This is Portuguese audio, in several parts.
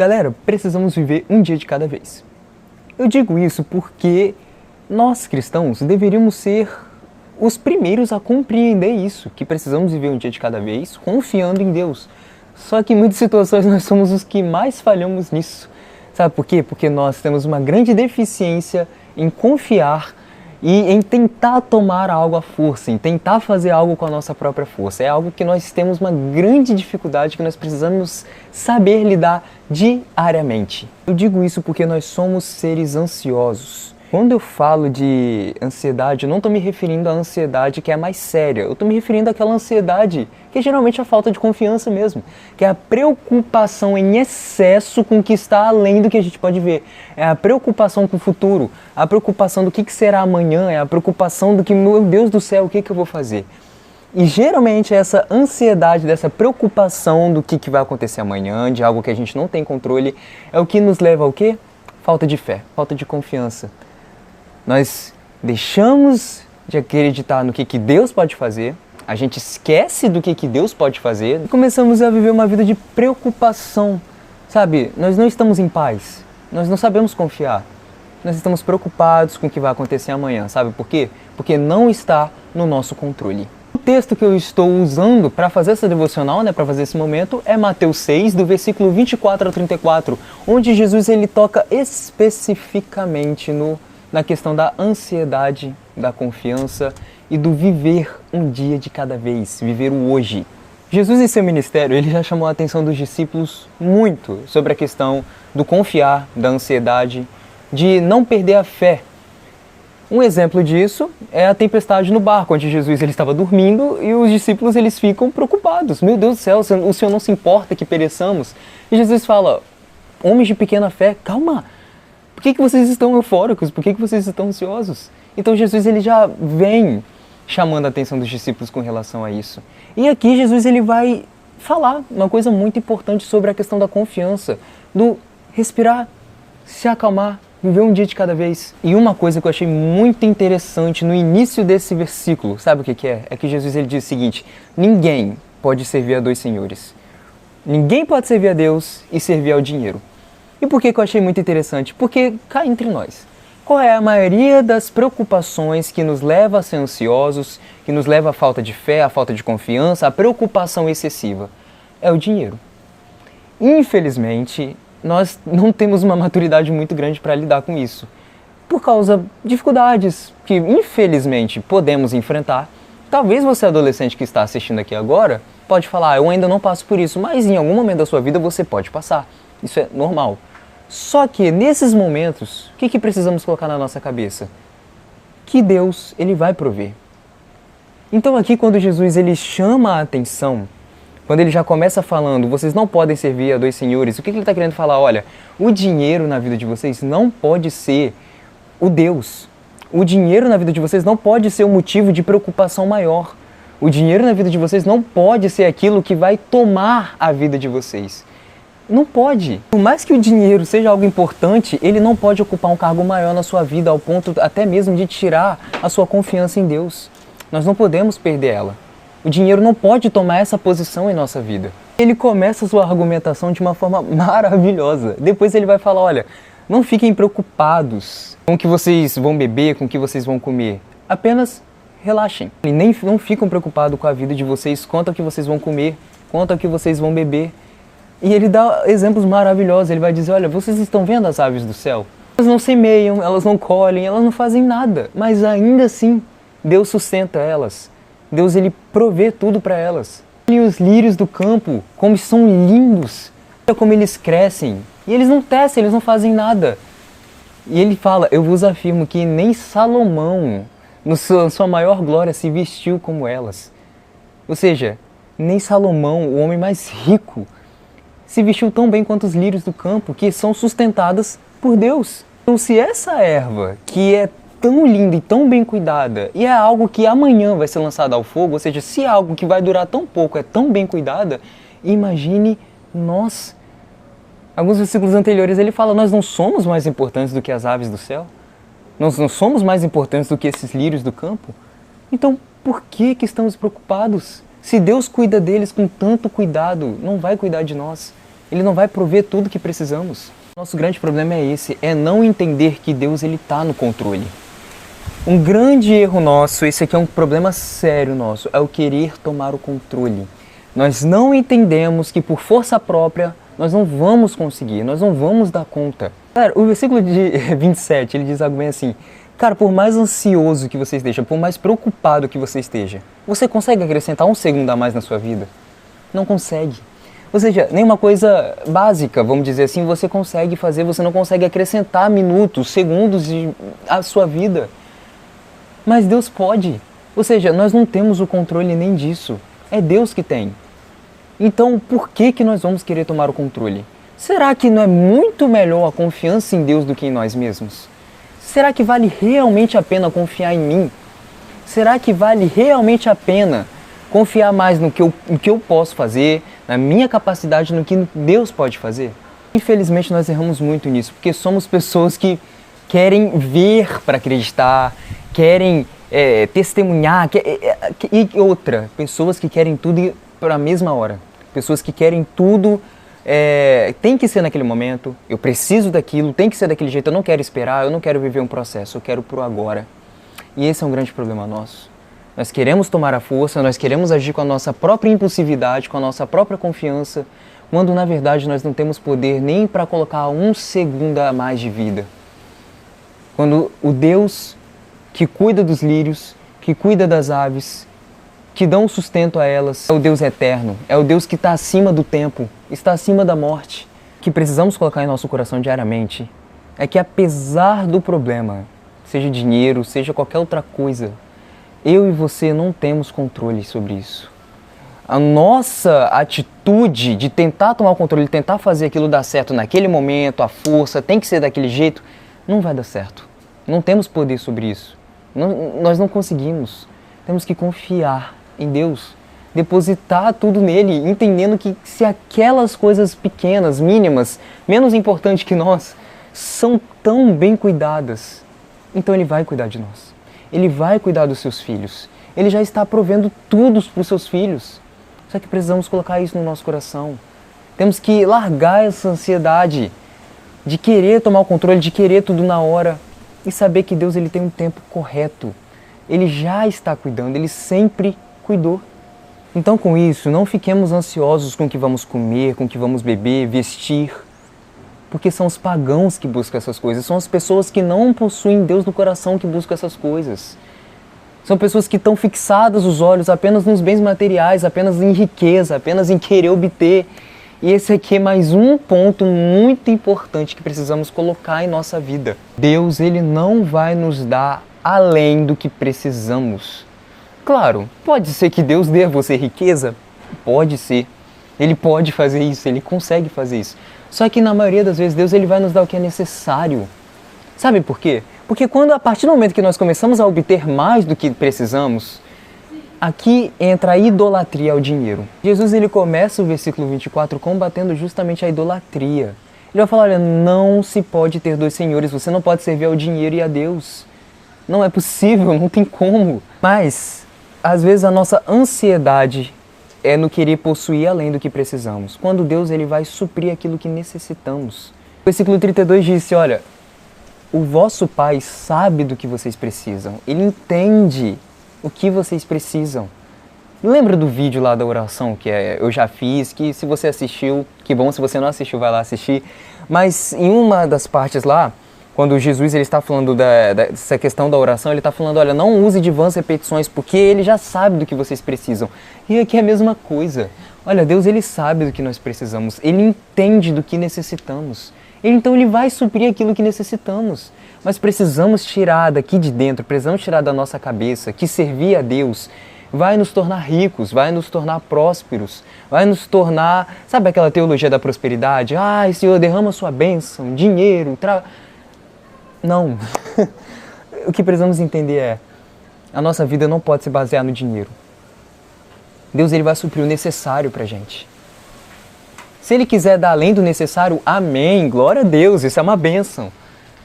Galera, precisamos viver um dia de cada vez. Eu digo isso porque nós, cristãos, deveríamos ser os primeiros a compreender isso, que precisamos viver um dia de cada vez, confiando em Deus. Só que em muitas situações nós somos os que mais falhamos nisso. Sabe por quê? Porque nós temos uma grande deficiência em confiar e em tentar tomar algo à força, em tentar fazer algo com a nossa própria força. É algo que nós temos uma grande dificuldade, que nós precisamos saber lidar diariamente. Eu digo isso porque nós somos seres ansiosos. Quando eu falo de ansiedade, eu não estou me referindo à ansiedade que é mais séria. Eu estou me referindo àquela ansiedade que é geralmente a falta de confiança mesmo. Que é a preocupação em excesso com o que está além do que a gente pode ver. É a preocupação com o futuro. A preocupação do que será amanhã. É a preocupação do que, meu Deus do céu, o que eu vou fazer? E geralmente essa ansiedade, dessa preocupação do que vai acontecer amanhã, de algo que a gente não tem controle, é o que nos leva ao quê? Falta de fé, falta de confiança. Nós deixamos de acreditar no que Deus pode fazer, a gente esquece do que Deus pode fazer e começamos a viver uma vida de preocupação, sabe? Nós não estamos em paz, nós não sabemos confiar, nós estamos preocupados com o que vai acontecer amanhã, sabe por quê? Porque não está no nosso controle. O texto que eu estou usando para fazer essa devocional, para fazer esse momento, é Mateus 6, do versículo 24 a 34, onde Jesus ele toca especificamente na questão da ansiedade, da confiança e do viver um dia de cada vez, viver o hoje. Jesus em seu ministério, ele já chamou a atenção dos discípulos muito sobre a questão do confiar, da ansiedade, de não perder a fé. Um exemplo disso é a tempestade no barco, onde Jesus ele estava dormindo e os discípulos eles ficam preocupados. Meu Deus do céu, o Senhor não se importa que pereçamos? E Jesus fala, homens de pequena fé, calma. Por que vocês estão eufóricos? Por que vocês estão ansiosos? Então Jesus ele já vem chamando a atenção dos discípulos com relação a isso. E aqui Jesus ele vai falar uma coisa muito importante sobre a questão da confiança, do respirar, se acalmar, viver um dia de cada vez. E uma coisa que eu achei muito interessante no início desse versículo, sabe o que é? É que Jesus ele diz o seguinte, ninguém pode servir a dois senhores. Ninguém pode servir a Deus e servir ao dinheiro. E por que eu achei muito interessante? Porque cá entre nós, qual é a maioria das preocupações que nos leva a ser ansiosos, que nos leva à falta de fé, à falta de confiança, à preocupação excessiva? É o dinheiro. Infelizmente, nós não temos uma maturidade muito grande para lidar com isso. Por causa de dificuldades que, infelizmente, podemos enfrentar. Talvez você, adolescente que está assistindo aqui agora, pode falar, eu ainda não passo por isso, mas em algum momento da sua vida você pode passar. Isso é normal. Só que nesses momentos, o que precisamos colocar na nossa cabeça? Que Deus ele vai prover. Então aqui quando Jesus ele chama a atenção, quando ele já começa falando, vocês não podem servir a dois senhores, o que ele está querendo falar? Olha, o dinheiro na vida de vocês não pode ser o Deus. O dinheiro na vida de vocês não pode ser o motivo de preocupação maior. O dinheiro na vida de vocês não pode ser aquilo que vai tomar a vida de vocês. Não pode. Por mais que o dinheiro seja algo importante, ele não pode ocupar um cargo maior na sua vida, ao ponto até mesmo de tirar a sua confiança em Deus. Nós não podemos perder ela. O dinheiro não pode tomar essa posição em nossa vida. Ele começa a sua argumentação de uma forma maravilhosa. Depois ele vai falar, olha, não fiquem preocupados com o que vocês vão beber, com o que vocês vão comer. Apenas relaxem. E não ficam preocupados com a vida de vocês, quanto ao que vocês vão comer, quanto ao que vocês vão beber. E ele dá exemplos maravilhosos, ele vai dizer, olha, vocês estão vendo as aves do céu? Elas não semeiam, elas não colhem, elas não fazem nada, mas ainda assim, Deus sustenta elas. Deus ele provê tudo para elas. E os lírios do campo, como são lindos, olha como eles crescem, e eles não tecem, eles não fazem nada. E ele fala, eu vos afirmo que nem Salomão, na sua maior glória, se vestiu como elas. Ou seja, nem Salomão, o homem mais rico, se vestiu tão bem quanto os lírios do campo, que são sustentadas por Deus. Então se essa erva, que é tão linda e tão bem cuidada, e é algo que amanhã vai ser lançado ao fogo, ou seja, se algo que vai durar tão pouco é tão bem cuidada, imagine nós. Alguns versículos anteriores ele fala, nós não somos mais importantes do que as aves do céu? Nós não somos mais importantes do que esses lírios do campo? Então, por que estamos preocupados? Se Deus cuida deles com tanto cuidado, não vai cuidar de nós? Ele não vai prover tudo que precisamos. Nosso grande problema é esse, é não entender que Deus ele está no controle. Um grande erro nosso, esse aqui é um problema sério nosso, é o querer tomar o controle. Nós não entendemos que por força própria nós não vamos conseguir, nós não vamos dar conta. Cara, o versículo de 27, ele diz algo bem assim: cara, por mais ansioso que você esteja, por mais preocupado que você esteja, você consegue acrescentar um segundo a mais na sua vida? Não consegue. Ou seja, nenhuma coisa básica, vamos dizer assim, você consegue fazer, você não consegue acrescentar minutos, segundos à sua vida. Mas Deus pode. Ou seja, nós não temos o controle nem disso. É Deus que tem. Então, por que nós vamos querer tomar o controle? Será que não é muito melhor a confiança em Deus do que em nós mesmos? Será que vale realmente a pena confiar em mim? Será que vale realmente a pena confiar mais no que eu posso fazer, na minha capacidade, no que Deus pode fazer? Infelizmente nós erramos muito nisso, porque somos pessoas que querem ver para acreditar, querem testemunhar, pessoas que querem tudo para a mesma hora. Pessoas que querem tudo, tem que ser naquele momento, eu preciso daquilo, tem que ser daquele jeito, eu não quero esperar, eu não quero viver um processo, eu quero pro agora. E esse é um grande problema nosso. Nós queremos tomar a força, nós queremos agir com a nossa própria impulsividade, com a nossa própria confiança, quando na verdade nós não temos poder nem para colocar um segundo a mais de vida. Quando o Deus que cuida dos lírios, que cuida das aves, que dão sustento a elas, é o Deus eterno, é o Deus que está acima do tempo, está acima da morte. O que precisamos colocar em nosso coração diariamente é que apesar do problema, seja dinheiro, seja qualquer outra coisa, eu e você não temos controle sobre isso. A nossa atitude de tentar tomar o controle, de tentar fazer aquilo dar certo naquele momento, a força tem que ser daquele jeito, não vai dar certo. Não temos poder sobre isso. Nós não conseguimos. Temos que confiar em Deus, depositar tudo nele, entendendo que se aquelas coisas pequenas, mínimas, menos importantes que nós, são tão bem cuidadas, então Ele vai cuidar de nós. Ele vai cuidar dos seus filhos. Ele já está provendo tudo para os seus filhos. Só que precisamos colocar isso no nosso coração. Temos que largar essa ansiedade de querer tomar o controle, de querer tudo na hora e saber que Deus ele tem um tempo correto. Ele já está cuidando, Ele sempre cuidou. Então com isso, não fiquemos ansiosos com o que vamos comer, com o que vamos beber, vestir, porque são os pagãos que buscam essas coisas, são as pessoas que não possuem Deus no coração que buscam essas coisas. São pessoas que estão fixadas os olhos apenas nos bens materiais, apenas em riqueza, apenas em querer obter. E esse aqui é mais um ponto muito importante que precisamos colocar em nossa vida. Deus, Ele não vai nos dar além do que precisamos. Claro, pode ser que Deus dê a você riqueza? Pode ser. Ele pode fazer isso, Ele consegue fazer isso. Só que na maioria das vezes Deus ele vai nos dar o que é necessário. Sabe por quê? Porque a partir do momento que nós começamos a obter mais do que precisamos, aqui entra a idolatria ao dinheiro. Jesus ele começa o versículo 24 combatendo justamente a idolatria. Ele vai falar, olha, não se pode ter dois senhores, você não pode servir ao dinheiro e a Deus. Não é possível, não tem como. Mas, às vezes a nossa ansiedade é no querer possuir além do que precisamos. Quando Deus ele vai suprir aquilo que necessitamos. O versículo 32 disse, olha, o vosso Pai sabe do que vocês precisam. Ele entende o que vocês precisam. Lembra do vídeo lá da oração que eu já fiz, que se você assistiu, que bom, se você não assistiu, vai lá assistir. Mas em uma das partes lá, quando Jesus ele está falando dessa questão da oração, ele está falando, olha, não use de vãs repetições, porque Ele já sabe do que vocês precisam. E aqui é a mesma coisa. Olha, Deus ele sabe do que nós precisamos, Ele entende do que necessitamos. Então Ele vai suprir aquilo que necessitamos. Mas precisamos tirar daqui de dentro, precisamos tirar da nossa cabeça que servir a Deus vai nos tornar ricos, vai nos tornar prósperos, vai nos tornar... Sabe aquela teologia da prosperidade? Ai, Senhor, derrama sua bênção, dinheiro, Não. O que precisamos entender é, a nossa vida não pode se basear no dinheiro. Deus ele vai suprir o necessário pra gente. Se Ele quiser dar além do necessário, amém, glória a Deus, isso é uma bênção.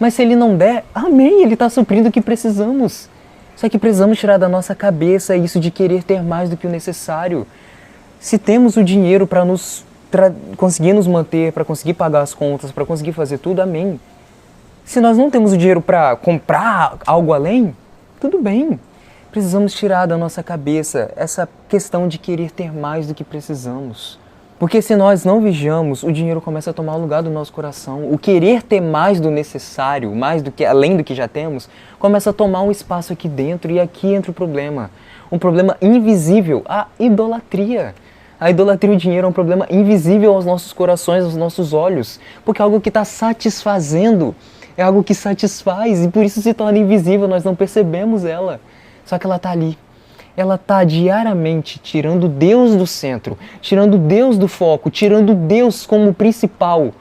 Mas se Ele não der, amém, Ele está suprindo o que precisamos. Só que precisamos tirar da nossa cabeça isso de querer ter mais do que o necessário. Se temos o dinheiro para nos conseguir nos manter, para conseguir pagar as contas, para conseguir fazer tudo, amém. Se nós não temos o dinheiro para comprar algo além, tudo bem. Precisamos tirar da nossa cabeça essa questão de querer ter mais do que precisamos. Porque se nós não vigiamos, o dinheiro começa a tomar o lugar do nosso coração. O querer ter mais do necessário, mais do que além do que já temos, começa a tomar um espaço aqui dentro e aqui entra o problema. Um problema invisível, a idolatria. A idolatria e o dinheiro é um problema invisível aos nossos corações, aos nossos olhos. Porque é algo que está satisfazendo, é algo que satisfaz e por isso se torna invisível, nós não percebemos ela. Só que ela está ali. Ela está diariamente tirando Deus do centro, tirando Deus do foco, tirando Deus como principal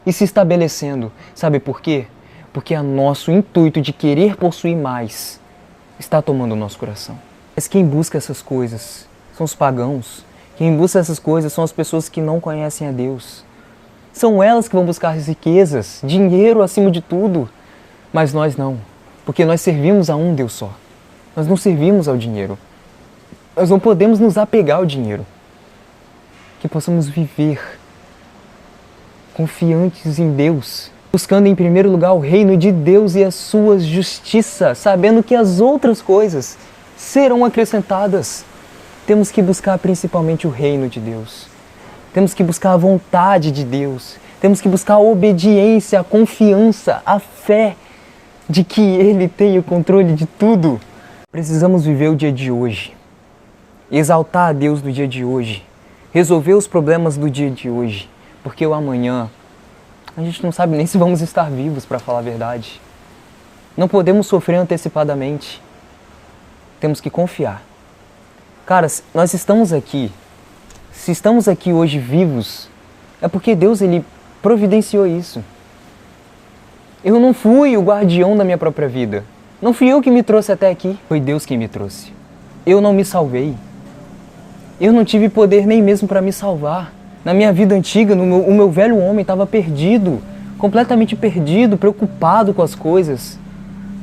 e se estabelecendo. Sabe por quê? Porque o nosso intuito de querer possuir mais está tomando o nosso coração. Mas quem busca essas coisas são os pagãos. Quem busca essas coisas são as pessoas que não conhecem a Deus. São elas que vão buscar as riquezas, dinheiro acima de tudo. Mas nós não, porque nós servimos a um Deus só. Nós não servimos ao dinheiro. Nós não podemos nos apegar ao dinheiro. Que possamos viver confiantes em Deus, buscando em primeiro lugar o reino de Deus e a sua justiça, sabendo que as outras coisas serão acrescentadas. Temos que buscar principalmente o reino de Deus. Temos que buscar a vontade de Deus. Temos que buscar a obediência, a confiança, a fé de que Ele tem o controle de tudo. Precisamos viver o dia de hoje. Exaltar a Deus no dia de hoje, resolver os problemas do dia de hoje, porque o amanhã a gente não sabe nem se vamos estar vivos, para falar a verdade. Não podemos sofrer antecipadamente, temos que confiar. Cara, nós estamos aqui, se estamos aqui hoje vivos, é porque Deus Ele providenciou isso. Eu não fui o guardião da minha própria vida, não fui eu que me trouxe até aqui, foi Deus quem me trouxe. Eu não me salvei. Eu não tive poder nem mesmo para me salvar. Na minha vida antiga, o meu velho homem estava perdido, completamente perdido, preocupado com as coisas.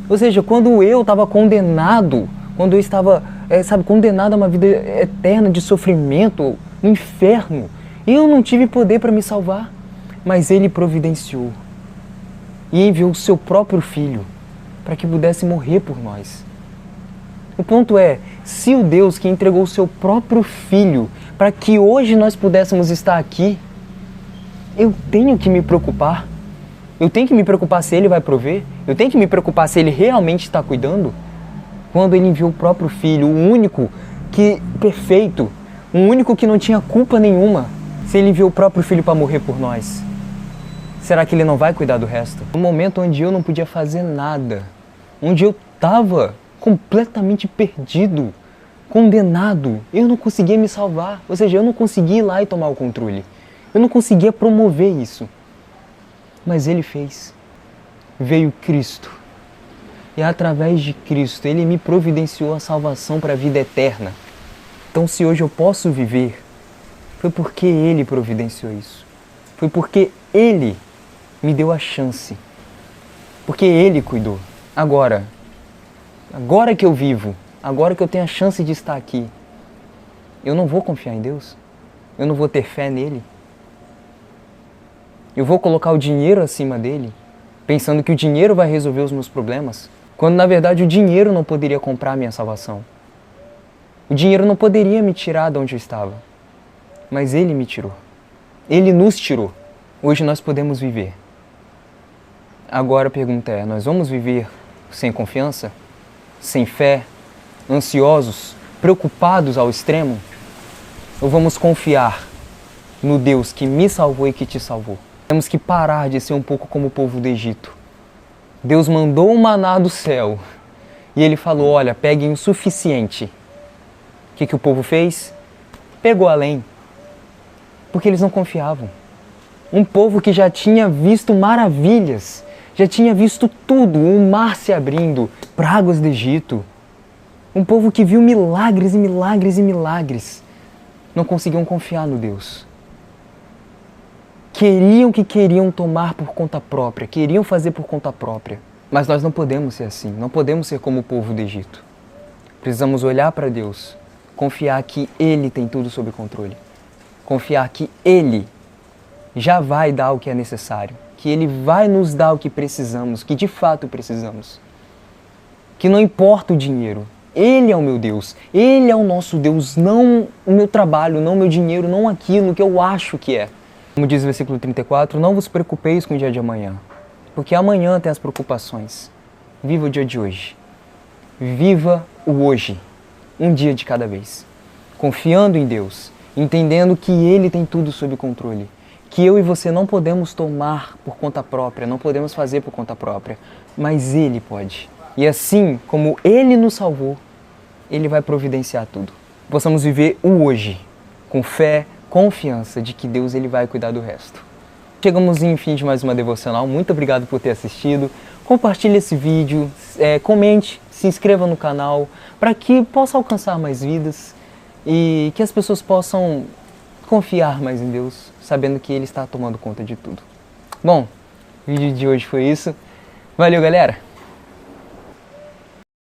Ou seja, quando eu estava condenado, quando eu estava, condenado a uma vida eterna de sofrimento, no inferno, eu não tive poder para me salvar. Mas Ele providenciou e enviou o seu próprio Filho para que pudesse morrer por nós. O ponto é, se o Deus que entregou o seu próprio Filho para que hoje nós pudéssemos estar aqui, eu tenho que me preocupar. Eu tenho que me preocupar se Ele vai prover. Eu tenho que me preocupar se Ele realmente está cuidando. Quando Ele enviou o próprio Filho, o único que perfeito, o único que não tinha culpa nenhuma, se Ele enviou o próprio Filho para morrer por nós, será que Ele não vai cuidar do resto? No momento onde eu não podia fazer nada, onde eu estava completamente perdido, condenado, eu não conseguia me salvar, ou seja, eu não conseguia ir lá e tomar o controle, eu não conseguia promover isso, mas Ele fez. Veio Cristo e através de Cristo Ele me providenciou a salvação para a vida eterna. Então se hoje eu posso viver, foi porque Ele providenciou isso, foi porque Ele me deu a chance, porque Ele cuidou. Agora que eu vivo, agora que eu tenho a chance de estar aqui, eu não vou confiar em Deus? Eu não vou ter fé nele? Eu vou colocar o dinheiro acima dele, pensando que o dinheiro vai resolver os meus problemas, quando na verdade o dinheiro não poderia comprar a minha salvação. O dinheiro não poderia me tirar de onde eu estava, mas Ele me tirou. Ele nos tirou. Hoje nós podemos viver. Agora a pergunta é, nós vamos viver sem confiança? Sem fé? Ansiosos? Preocupados ao extremo? Ou vamos confiar no Deus que me salvou e que te salvou? Temos que parar de ser um pouco como o povo do Egito. Deus mandou um maná do céu e Ele falou, olha, peguem o suficiente. O que o povo fez? Pegou além. Porque eles não confiavam. Um povo que já tinha visto maravilhas, já tinha visto tudo, o mar se abrindo, pragas do Egito. Um povo que viu milagres e milagres e milagres. Não conseguiam confiar no Deus. Queriam tomar por conta própria, queriam fazer por conta própria. Mas nós não podemos ser assim, não podemos ser como o povo do Egito. Precisamos olhar para Deus, confiar que Ele tem tudo sob controle. Confiar que Ele já vai dar o que é necessário, que Ele vai nos dar o que precisamos, que de fato precisamos. Que não importa o dinheiro, Ele é o meu Deus, Ele é o nosso Deus, não o meu trabalho, não o meu dinheiro, não aquilo que eu acho que é. Como diz o versículo 34, não vos preocupeis com o dia de amanhã, porque amanhã tem as preocupações. Viva o dia de hoje. Viva o hoje, um dia de cada vez. Confiando em Deus, entendendo que Ele tem tudo sob controle. Que eu e você não podemos tomar por conta própria, não podemos fazer por conta própria, mas Ele pode. E assim como Ele nos salvou, Ele vai providenciar tudo. Possamos viver o hoje, com fé, confiança de que Deus Ele vai cuidar do resto. Chegamos em fim de mais uma devocional. Muito obrigado por ter assistido. Compartilhe esse vídeo, comente, se inscreva no canal para que possa alcançar mais vidas e que as pessoas possam confiar mais em Deus, sabendo que Ele está tomando conta de tudo. Bom, o vídeo de hoje foi isso. Valeu, galera!